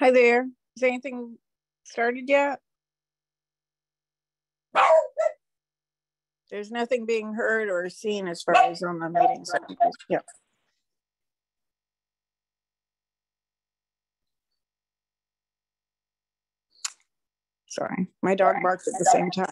Hi there. Is anything started yet? There's nothing being heard or seen as far as on the meeting side. Yeah. Sorry, my dog barks at the same time.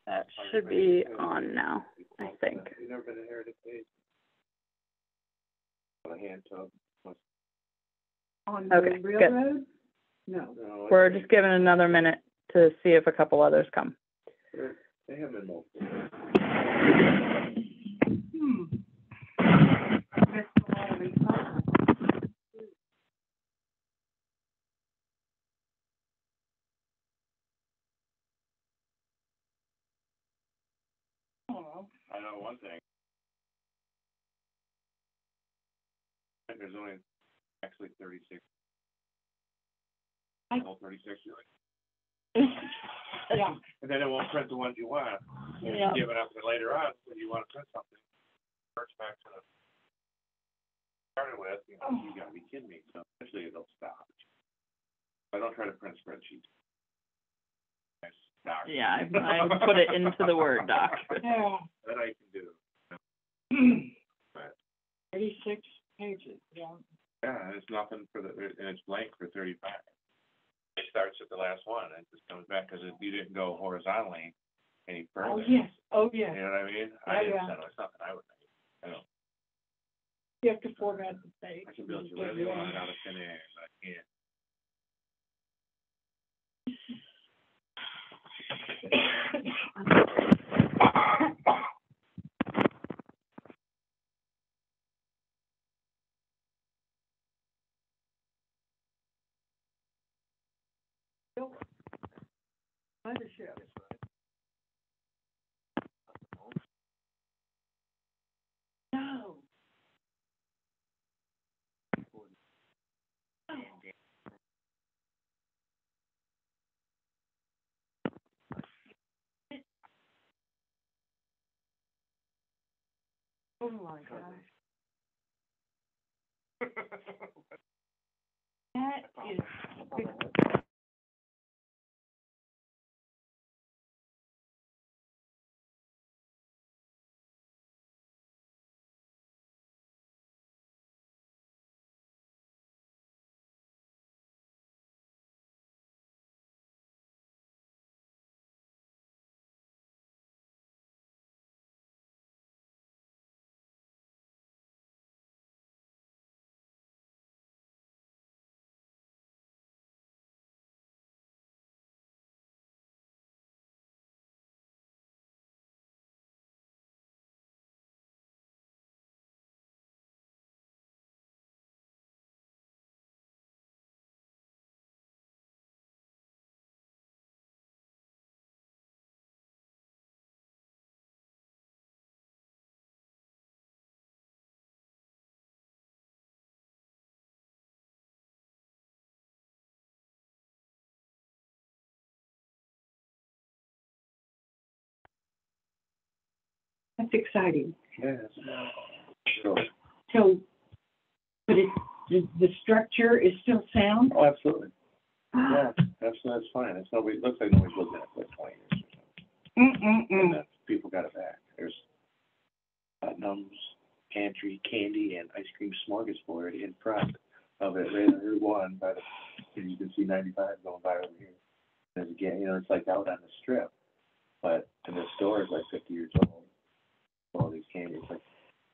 That should be on now, I think. Okay, good. No. We're just giving another minute to see if a couple others come. They have been multiple. I know one thing. There's only actually 36. All 36 Yeah. And then it won't print the ones you want. Yeah. You give it up later on when you want to print something. First back to the started with, you gotta be kidding me. So eventually it'll stop. I don't try to print spreadsheets. Yeah, I put it into the Word doc. Yeah. That I can do. 36 pages, yeah. Yeah, it's nothing for and it's blank for 35. It starts at the last one and it just comes back because you didn't go horizontally any further. Oh, yes. Oh, yes. You know what I mean? Yeah, I didn't know. It's nothing I would make. I don't. You have to format the page. I can build you whatever you want out of thin air, but I can't. No. Oh my gosh. That is That's exciting. Yes. So, So, but the structure is still sound? oh, absolutely. Yeah, that's fine. It's nobody, looks like nobody's lived in it for like 20 years or something. And then people got it back. There's Putnam's pantry, candy, and ice cream smorgasbord in front of it, right on Route 1 by the, you can see 95 going by over here. And again, you know, it's like out on the strip, but, and the store is like 50 years old. All these candies, like,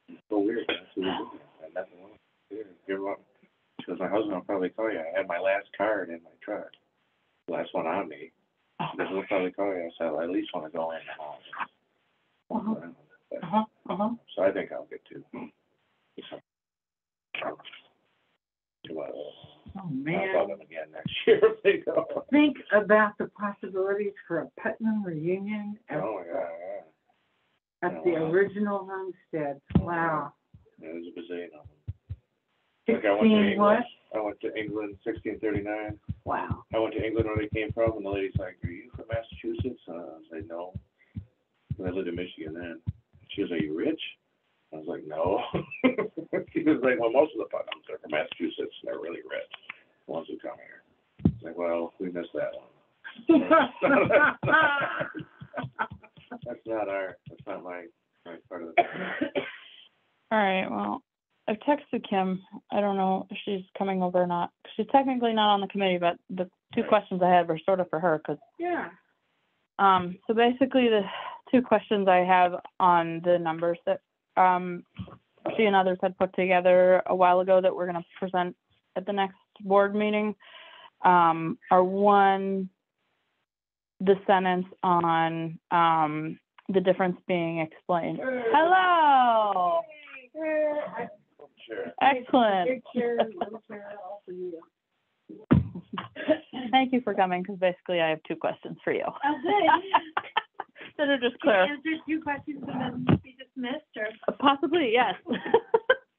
it's so weird. That's so weird. And nothing wrong with it. She goes, my husband will probably call you. I had my last card in my truck. The last one on me. She goes, we'll probably call you. I said, I at least want to go in the house. So I think I'll get to. Oh, I'll man. call them again next year if they go. Think about the possibilities for a Putnam reunion at, Oh, yeah. at the original homestead. Wow. Yeah, there's a bazillion of them. Like I went to 16 England. what? I went to England, 1639. Wow. I went to England where they came from, and the lady's like, "Are you from Massachusetts?" I was like, "No." And I lived in Michigan then. She was like, "Are you rich?" I was like, "No." She was like, "Well, most of the Putnams are from Massachusetts, and they're really rich, the ones who come here." I was like, "Well, we missed that one." That's not my part of the family. All right, well, I've texted Kim. I don't know if she's coming over or not. She's technically not on the committee, but the two questions I had were sort of for her, because, Yeah. so basically the two questions I have on the numbers that, she and others had put together a while ago that we're gonna present at the next board meeting, are one, the sentence on, the difference being explained. Hello! Sure. Excellent. Big chair, little chair, all for you. Thank you for coming, because basically I have two questions for you. Oh, good. That are just Can you clear. answer two questions and then be dismissed, or? Possibly, yes.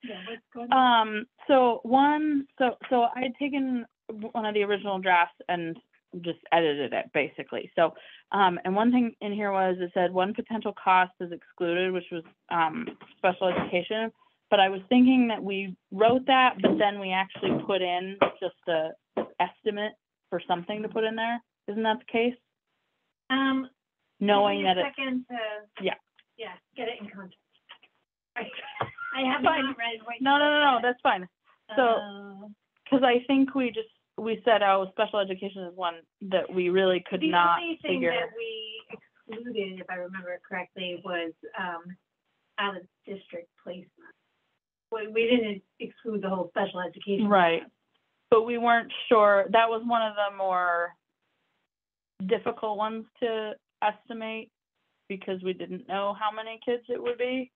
Yeah, what's going on? So one, so I had taken one of the original drafts and just edited it, basically. So, and one thing in here was, it said one potential cost is excluded, which was, special education. But I was thinking that we wrote that, but then we actually put in just a estimate for something to put in there. Isn't that the case? Knowing Give me that a it, second to. Yeah. Yeah, get it in context. I have Fine. not read what. no, that's fine. So, Uh, because I think we said, oh, special education is one that we really could not The only thing figure. that we excluded, if I remember correctly, was, out of district placement. We didn't exclude the whole special education. Right. But we weren't sure, that was one of the more difficult ones to estimate, because we didn't know how many kids it would be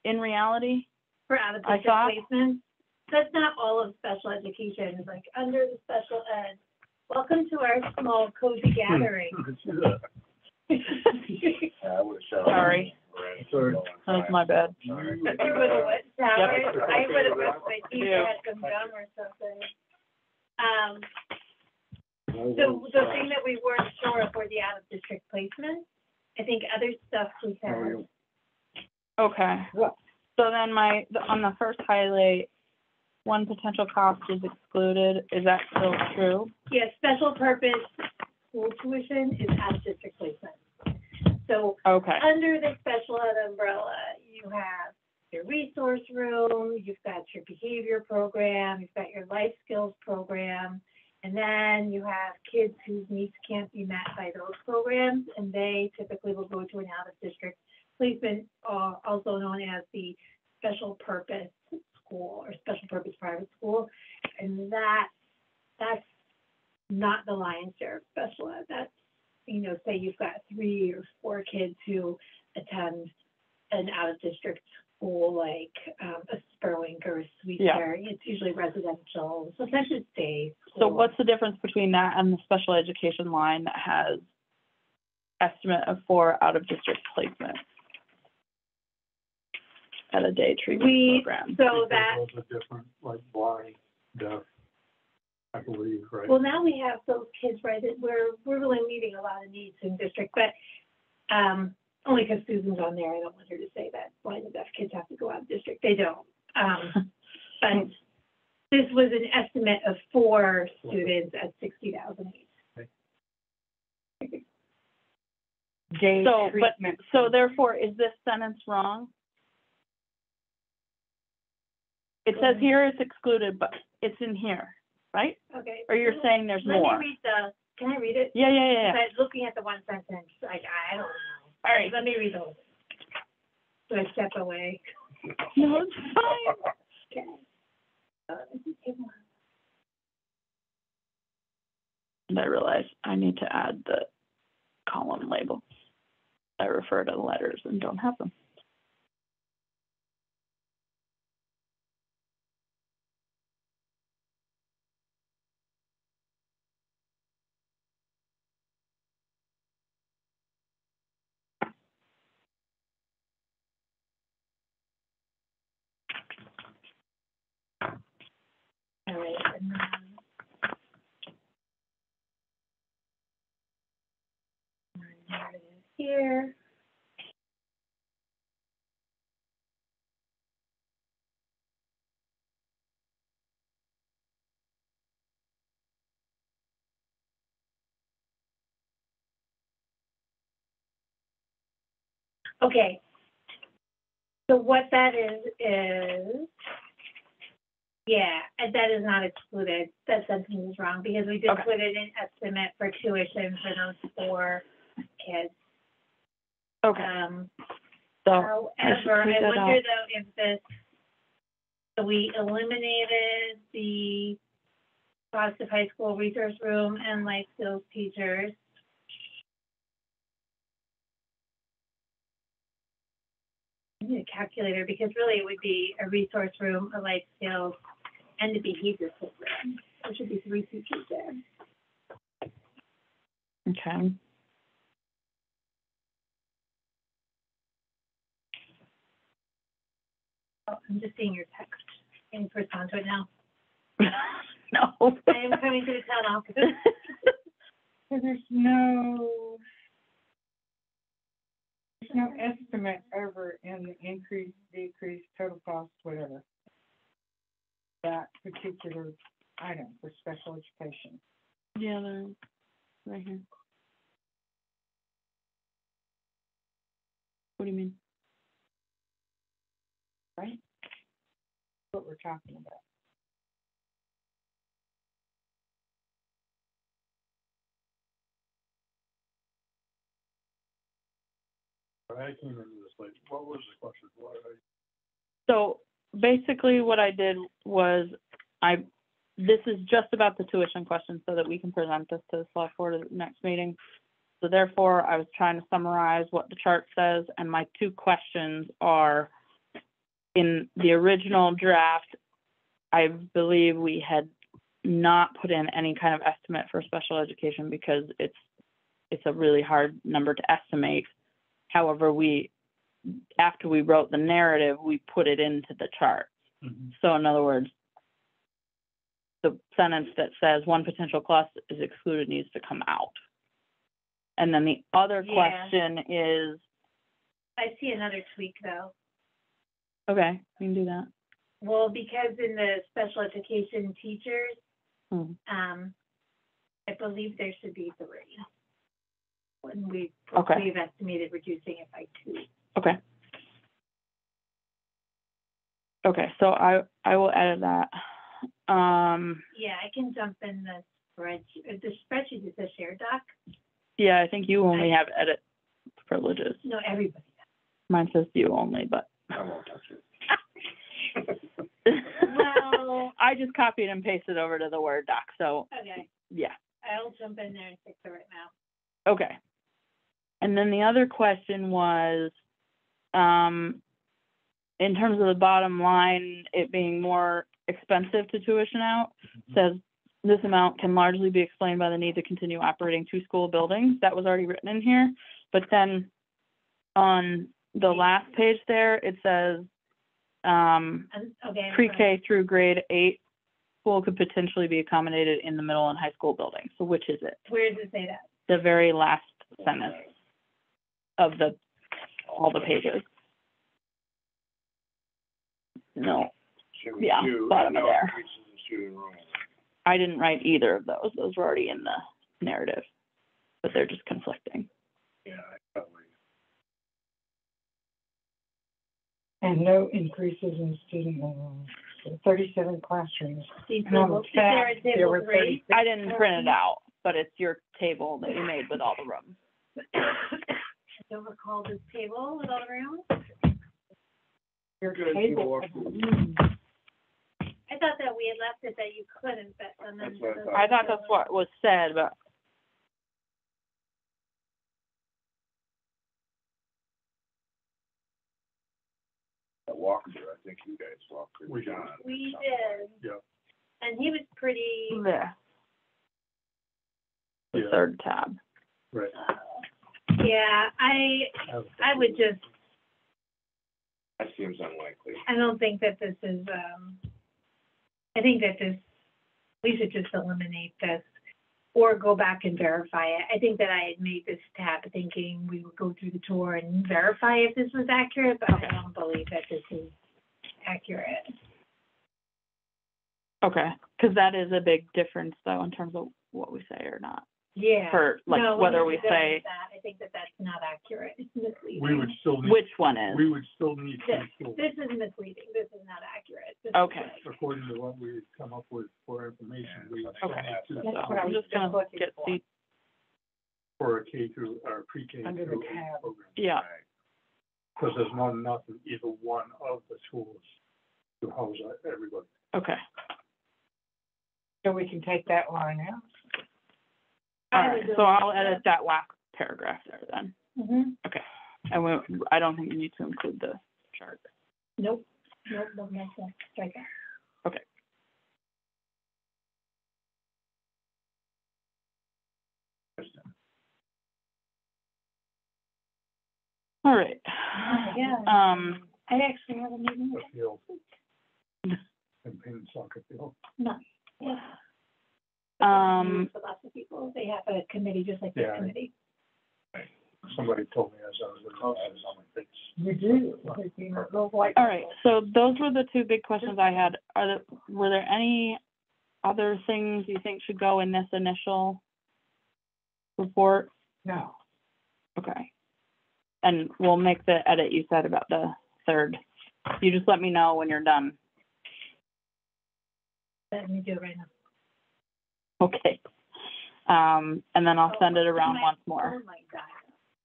in reality. For out of I district thought- placement. That's not all of special education, it's like under the special ed. Welcome to our small cozy gathering. I would have shut Sorry. Sorry. That was my bad. It was a what, sour? Yep. I would have wished my teacher Yeah. had some gum or something. The thing that we weren't sure of were the out of district placement. I think other stuff we had. Okay. What? So then on the first highlight, one potential cost is excluded. Is that still true? Yeah, special purpose school tuition is out of district placement. So Okay. under the special ed umbrella, you have your resource room, you've got your behavior program, you've got your life skills program, and then you have kids whose needs can't be met by those programs, and they typically will go to an out-of-district placement, also known as the special purpose school or special purpose private school, and that's not the lion's share of special ed. That's, say you've got 3 or 4 kids who attend an out-of-district school like a Spurwink or a Sweet Yeah. Cherry. It's usually residential, sometimes it's day So school. what's the difference between that and the special education line that has estimate of 4 out-of-district placement at a day treatment program? So that, Those are different, like blind, deaf, I believe, right? well, now we have those kids, right, that we're really meeting a lot of needs in district, but only because Susan's on there, I don't want her to say blind and deaf kids have to go out of district. They don't. But this was an estimate of 4 students at 60,000 each. Day So, but, treatment. so therefore, is this sentence wrong? It says here it's excluded, but it's in here, right? Okay. Or you're saying there's Let more? me read can I read it? Yeah, yeah, yeah, yeah. But looking at the one sentence, like, I don't know. All right. Let me read the whole thing. So I step away. No, it's fine. Okay. And I realize I need to add the column label. I refer to letters and don't have them. All right, and then there it is here. Okay. So what that is, yeah, and that is not excluded. That sentence is wrong because we did Okay. put it in estimate for tuition for those 4 kids. Okay, so I should However, take I that wonder out. though if this, so we eliminated the cost of high school resource room and life skills teachers. I need a calculator because really it would be a resource room, a life skills, and a behavior program. There should be 3 teachers there. Okay. Oh, I'm just seeing your text. Can you respond to it now? No. I am coming to the town office. So there's no estimate over in the increase, decrease, total cost, whatever. That particular item for special education. Yeah, they're right here. What do you mean? Right? What we're talking about. I came into this late. What was the question? So basically what I did was this is just about the tuition question so that we can present this to the select board at the next meeting. So therefore, I was trying to summarize what the chart says, and my 2 questions are, in the original draft, I believe we had not put in any kind of estimate for special education because it's a really hard number to estimate. However, after we wrote the narrative, we put it into the chart. Mm-hmm. So in other words, the sentence that says 1 potential cost is excluded needs to come out. And then the other Yeah. question is, I see another tweak though. okay, we can do that. Well, because in the special education teachers, I believe there should be 3. When we've estimated reducing it by 2. Okay. Okay, so I will edit that. Yeah, I can jump in the spreadsheet. The spreadsheet is a shared doc. Yeah, I think you only have edit privileges. No, everybody Mine says you only, but. I won't touch it. Well, I just copied and pasted over to the Word doc, so, okay. yeah, I'll jump in there and fix it right now. okay. And then the other question was, in terms of the bottom line, it being more expensive to tuition out, says this amount can largely be explained by the need to continue operating 2 school buildings. That was already written in here. But then on the last page there, it says, Okay. pre-K through grade 8 school could potentially be accommodated in the middle and high school buildings. So which is it? Where does it say that? The very last sentence of all the pages. No, Should we Yeah, do, bottom of no there. increases in student enrollment? I didn't write either of those. Those were already in the narrative, but they're just conflicting. Yeah, I probably, And no increases in student enrollment. So 37 classrooms. These And on tables, the is there back, a there table were three? 36. I didn't print it out, but it's your table that you made with all the rooms. I don't recall this table with all the rooms. Your Good, table. you walk I thought that we had left it that you couldn't, but and then. That's what I thought. I thought that's what was said, but that walkthrough, I think you guys walked through We did. John. We did. Yeah. And he was pretty, the Yeah. third tab. Right. yeah, I would just, That seems unlikely. I don't think that this is, I think that this, we should just eliminate this or go back and verify it. I think that I had made this tab thinking we would go through the tour and verify if this was accurate, but I don't believe that this is accurate. Okay, because that is a big difference though in terms of what we say or not. Yeah. For like No, whether don't we do that say with that. I think that that's not accurate. It's misleading. We would still need, which one is. we would still need to, This is misleading. This is not accurate. This is Okay. like- according to what we come up with for information, we would still Okay. need to, That's what I I'm was just gonna looking get for. the, for a K through, or pre-K Under the through tab. program. yeah, Right. Because there's not enough in either one of the schools to house everybody. okay. So we can take that line out. All I right, would so do- I'll edit that last paragraph there then. Mhm. Okay. And I don't think you need to include the chart. Nope, nope, no, strike that. Okay. All right. Yeah. I actually have a meeting A with field. And paint soccer field. no, yeah. For lots of people, they have a committee just like this Yeah. committee. Somebody told me as I was looking at it, on my face. You do. Like, you know, those white. All right, so those were the two big questions I had. Were there any other things you think should go in this initial report? No. Okay. And we'll make the edit you said about the third. You just let me know when you're done. Let me do it right now. Okay. And then I'll send it around once more. Oh my God.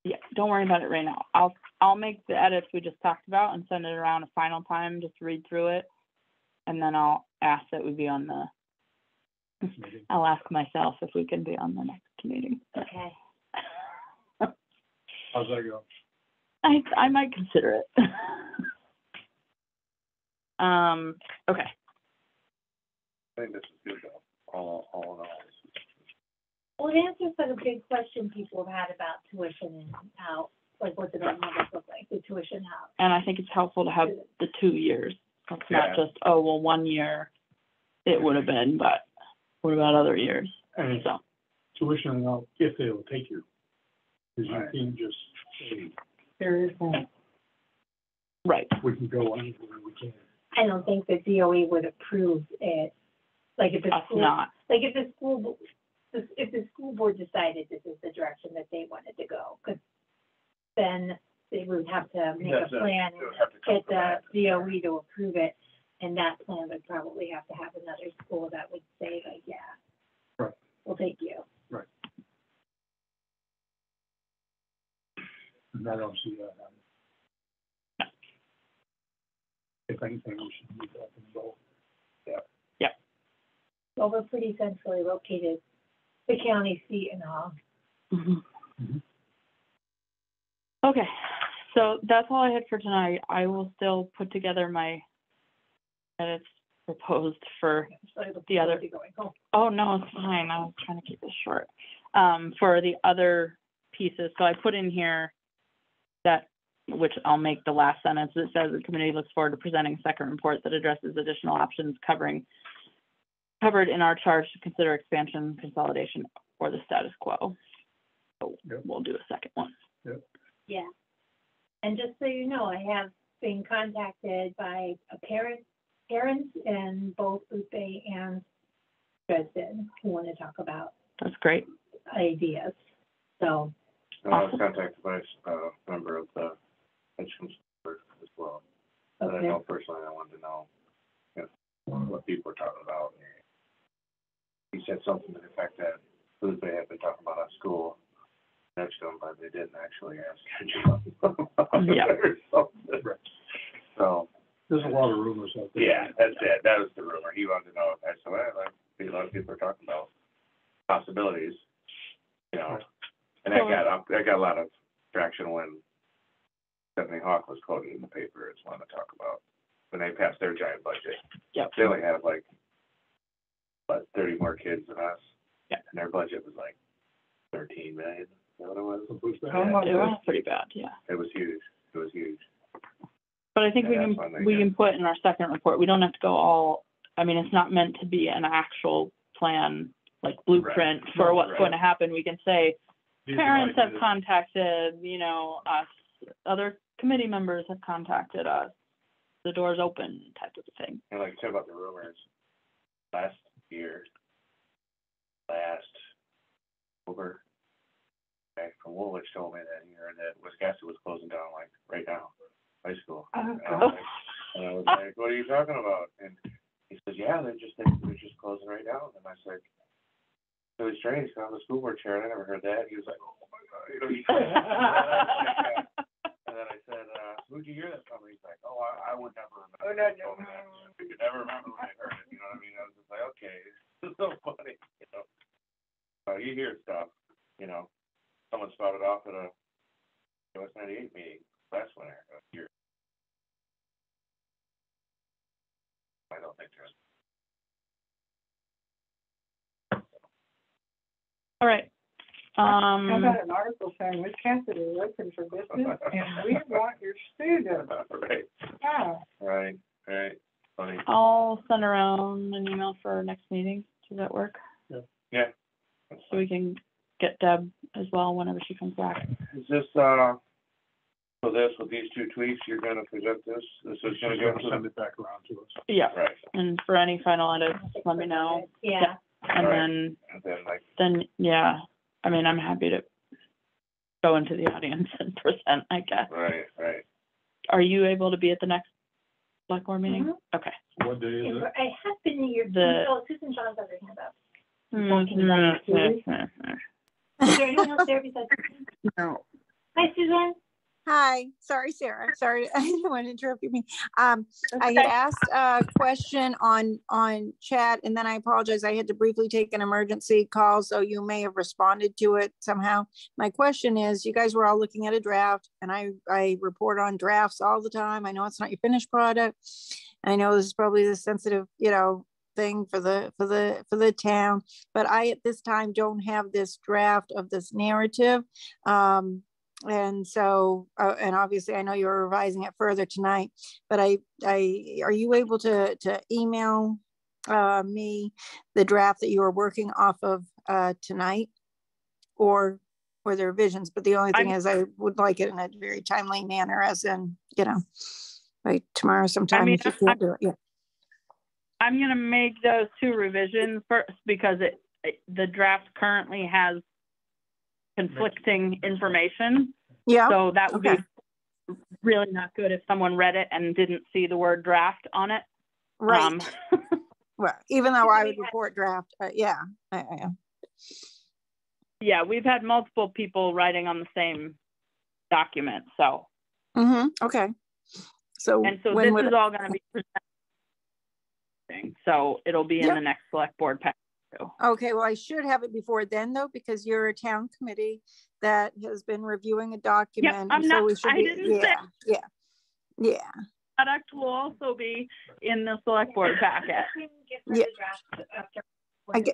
Yeah, don't worry about it right now. I'll make the edits we just talked about and send it around a final time, just read through it. And then I'll ask that we be on the, Meeting. I'll ask myself if we can be on the next meeting. Okay. How's that go? I might consider it. Okay. I think this is good though, all in all. Well, it answers like a big question people have had about tuition and how, like, what does that numbers look like, the tuition out? And I think it's helpful to have the 2 years. It's not Yeah. just, oh, well, 1 year it would have been, but what about other years? And it's So, tuition out if they'll take you. Because Right. you can't just say, There is one. right. we can go anywhere we can. I don't think the DOE would approve it, like, if the Us school, not. like, if the school board decided this is the direction that they wanted to go, because then they would have to make a That's it. plan It and would have to come get from that. the DOE to approve it, and that plan would probably have to have another school that would say, like, yeah. Right. We'll take you. Right. And I don't see that happening. If anything, we should move that and go. Well, we're pretty centrally located, the county seat and all. Mhm. Mhm. Okay, so that's all I had for tonight. I will still put together my edits proposed for So I look The other- forward to going home. Oh, no, it's fine. I was trying to keep this short. For the other pieces, so I put in here that, which I'll make the last sentence, that says the committee looks forward to presenting a second report that addresses additional options covered in our charge to consider expansion, consolidation, or the status quo. So Yep. we'll do a second one. Yeah. And just so you know, I have been contacted by a parent parents in both Lupe and Dresden who want to talk about That's great. ideas. So, I was contacted by a member of the pension board as well. But I okay. know personally, I wanted to know what people were talking about. He said something to the effect that Lupe had been talking about at school next to him, but they didn't actually ask him Yeah. or something. Right. So, There's a lot of rumors out there. yeah, that's it. That was the rumor. He wanted to know. I said, well, a lot of people are talking about possibilities, you know. And that got a lot of traction when Stephanie Hawk was quoted in the paper as one to talk about when they passed their giant budget. Yep. They only have like, 30 more kids than us. Yeah. And their budget was like 13 million. Is that what it was? It was pretty bad, yeah. It was huge. It was huge. But I think Yeah, that's when we they can put in our second report, we don't have to go all, I mean, it's not meant to be an actual plan, like blueprint Right. for what's Right. going to happen. We can say, These are parents have ideas. contacted, us, other committee members have contacted us, the door's open type of thing. And like I said about the rumors, last October, guy from Woolwich told me that he heard that Wisconsin was closing down like right now, high school. And I was like, what are you talking about? And he says, yeah, they're just closing right now. And I said, really strange, because I'm the school board chair, and I never heard that. He was like, oh my God, And then I said, who'd you hear that from? He's like, oh, I would never remember. Oh, no. I could never remember when I heard it, you know what I mean? I was just like, okay, this is so funny, you know. You hear stuff, you know. Someone spouted off at a US 98 meeting last winter. I don't think there's. All right. How about an article saying Wisconsin is open for business and we want your students? Right, Yeah. right. Funny. I'll send around an email for our next meeting. Does that work? Yeah. So we can get Deb as well whenever she comes back. Is this, so this, with these two tweaks, you're gonna present this? This is gonna She's go gonna to send it back around to us. Yeah. Right, And for any final edits, let me know. Yeah. And Right. then and then like, yeah, I mean, I'm happy to go into the audience and present, I guess. right. Are you able to be at the next select board meeting? Mhm. Okay. What day is it? I have been here, Susan John's has her hand up. Is there anyone else there besides? No. Hi, Susan. Hi, sorry, Sarah. Sorry, I didn't want to interrupt you. I had asked a question on chat, and then I apologize. I had to briefly take an emergency call, so you may have responded to it somehow. My question is, you guys were all looking at a draft, and I report on drafts all the time. I know it's not your finished product. I know this is probably the sensitive, thing for the town, but I at this time don't have this draft of this narrative. And so, and obviously I know you're revising it further tonight, but are you able to email me the draft that you are working off of tonight, or the revisions? But the only thing is I would like it in a very timely manner, as in, by tomorrow sometime. If you can't do it, yeah. I'm gonna make those two revisions first, because the draft currently has conflicting information. Yeah. So that would be really not good if someone read it and didn't see the word draft on it. Right. Well, even though I would report draft, yeah. Yeah, we've had multiple people writing on the same document, so. Okay. So this is all gonna be presented. So it'll be in the next select board pack too. Okay, well, I should have it before then, though, because you're a town committee that has been reviewing a document. Yeah, I'm not, I didn't say. Yeah. Product will also be in the select board packet. Yeah.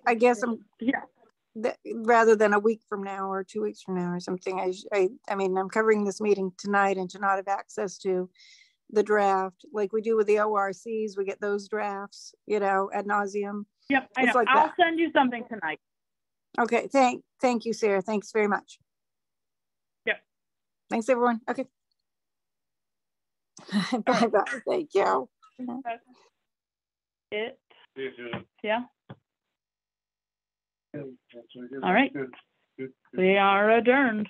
I guess rather than a week from now or 2 weeks from now or something, I mean, I'm covering this meeting tonight, and to not have access to the draft like we do with the ORCs, we get those drafts, ad nauseum. Yep, I know. Like I'll send you something tonight. Okay, thank you, Sarah. Thanks very much. Yep. Thanks, everyone. Okay. Bye-bye. Thank you. it. See you, Susan. Yeah. That's what it is. All right. Good, good, good. We are adjourned.